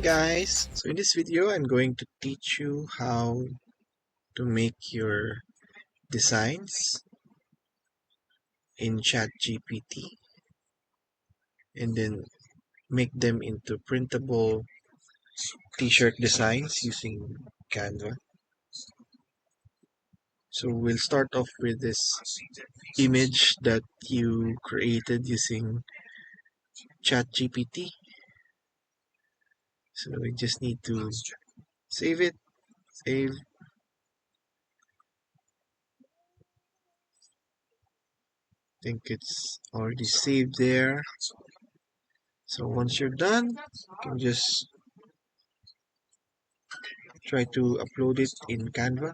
guys, so in this video I'm going to teach you how to make your designs in Chat GPT and then make them into printable t-shirt designs using Canva. So we'll start off with this image that you created using Chat GPT. So we just need to save it, save. I think it's already saved there. So once you're done, you can just try to upload it in Canva.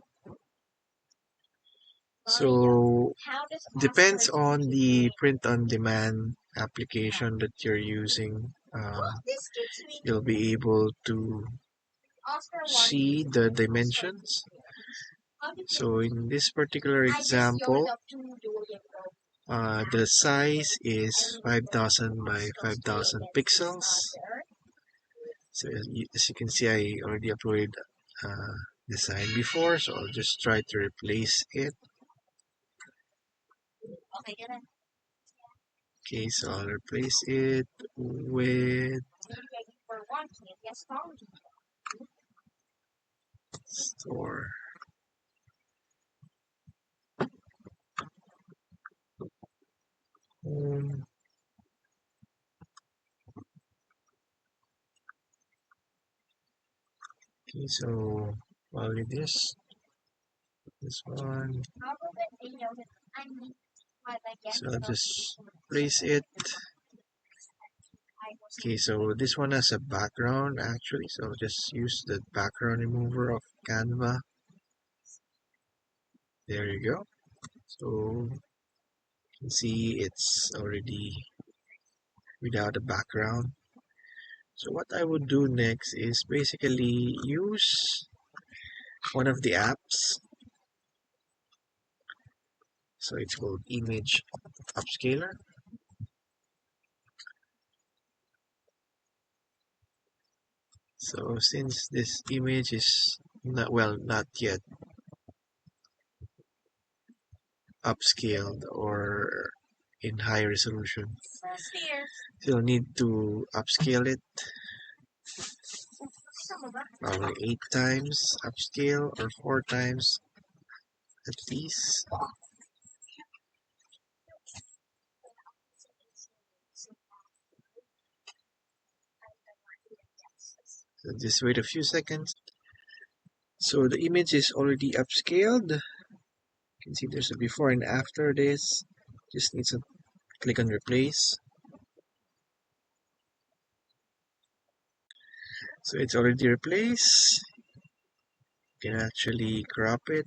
So depends on the print-on-demand application that you're using. You'll be able to see the dimensions. So in this particular example, the size is 5000 by 5000 pixels. So as you can see, I already uploaded design before, so I'll just try to replace it. Okay, so I'll replace it with store. Okay, so probably this one. So I'll just place it. Okay, so this one has a background actually, so I'll just use the background remover of Canva. There you go. So you can see it's already without a background. So what I would do next is basically use one of the apps. So it's called Image Upscaler. So since this image is not yet upscaled or in high resolution, you'll need to upscale it probably 8 times upscale or 4 times at least. So just wait a few seconds. So the image is already upscaled. You can see there's a before and after this. Just need to click on replace. So it's already replaced. You can actually crop it.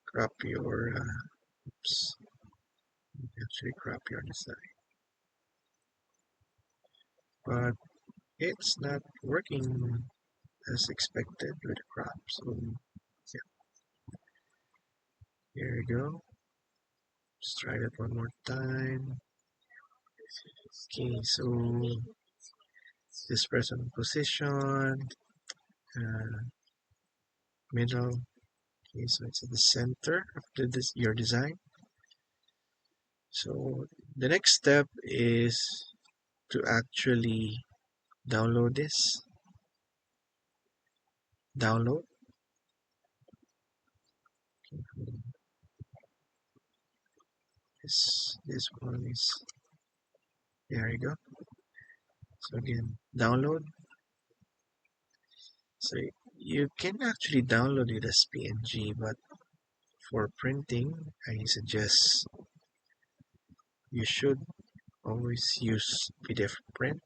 Crop your actually crop your design. But it's not working as expected with the crop. So yeah, here we go. Let's try that one more time. Okay, so this person position, middle. Okay, so it's at the center of your design. So the next step is to actually download this. Download. This one is, there you go. So again, download. So you can actually download it as PNG, but for printing, I suggest you should always use PDF print,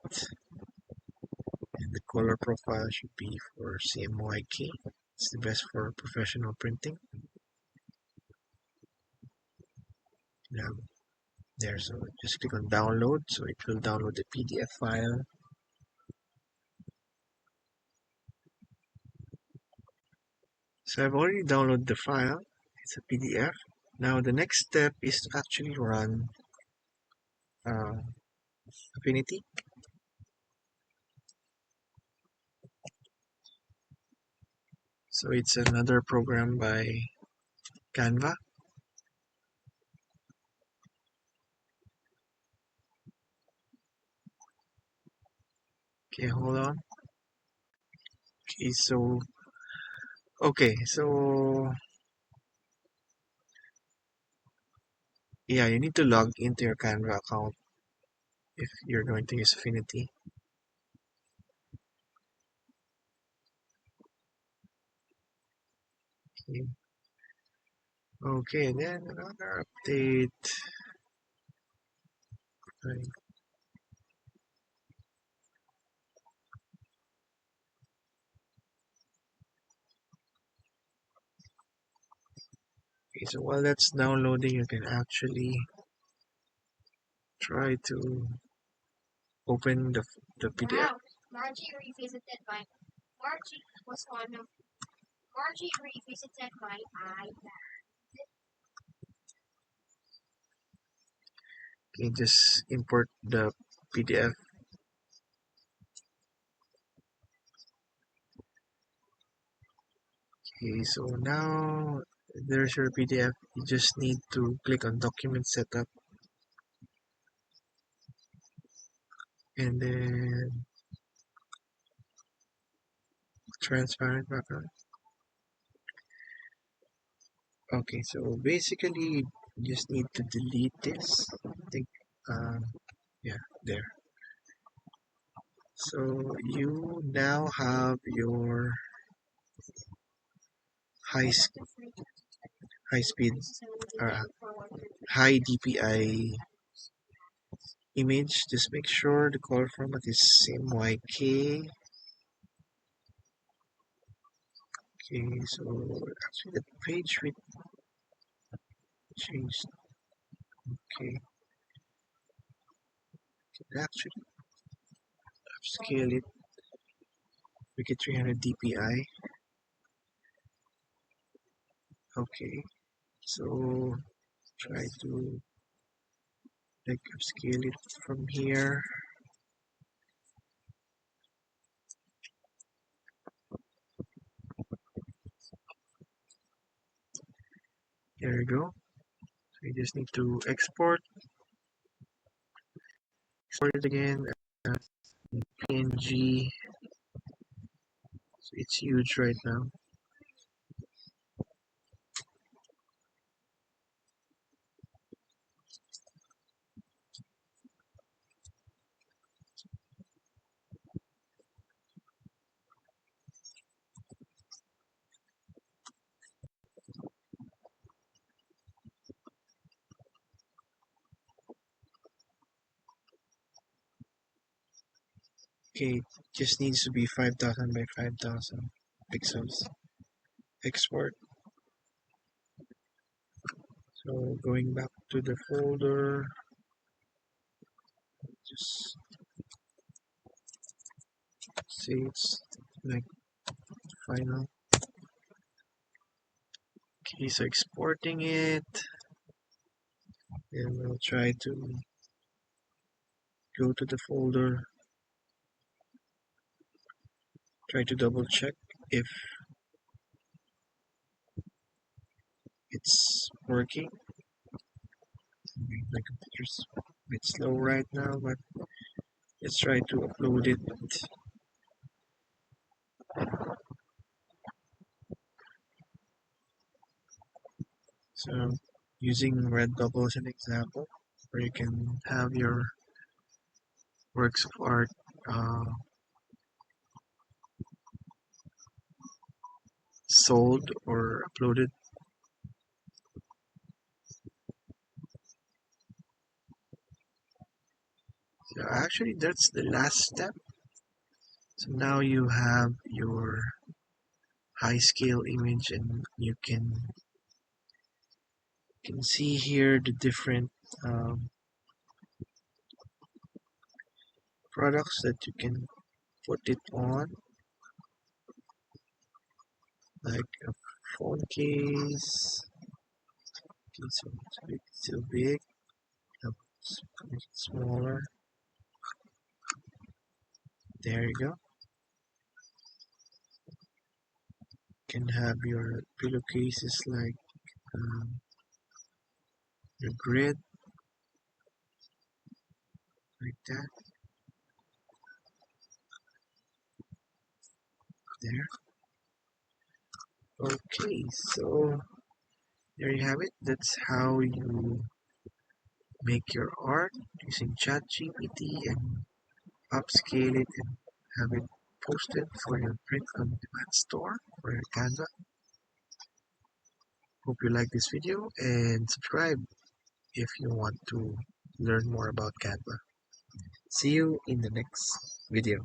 and the color profile should be for CMYK. It's the best for professional printing. Now, there, so just click on download, so it will download the PDF file. So I've already downloaded the file. It's a PDF. Now the next step is to actually run Affinity. So it's another program by Canva. Okay, hold on. Okay, so yeah, you need to log into your Canva account if you're going to use Affinity. Okay, okay, then another update. Right. Okay, so while that's downloading, you can actually try to open the PDF. Wow, Margie revisited my Margie was one of Margie revisited my iPad. Okay, just import the PDF. Okay, so now there's your PDF. You just need to click on document setup and then transparent background. Okay, so basically you just need to delete this. I think, yeah, there. So you now have your high high speed, uh, high DPI image. Just make sure the color format is MYK. Okay, so actually the page width changed. Okay, actually upscale it, make it 300 DPI. Okay, so try to like upscale it from here. There you go. So you just need to export it again as PNG. So it's huge right now. Okay, just needs to be 5000 by 5000 pixels. Export. So going back to the folder, just say it's like final. Okay, so exporting it, and we'll try to go to the folder, try to double check if it's working. My computer's a bit slow right now, but let's try to upload it. So using Redbubble as an example, where you can have your works of art sold or uploaded. So actually that's the last step. So now you have your high scale image and you can see here the different um, products that you can put it on, like a phone case. Okay, so it's a bit too big. Let's make it smaller. There you go. can have your pillowcases um, your grid like that there. Okay, so there you have it. That's how you make your art using ChatGPT and upscale it and have it posted for your print on demand store for your Canva. Hope you like this video and subscribe if you want to learn more about Canva. See you in the next video.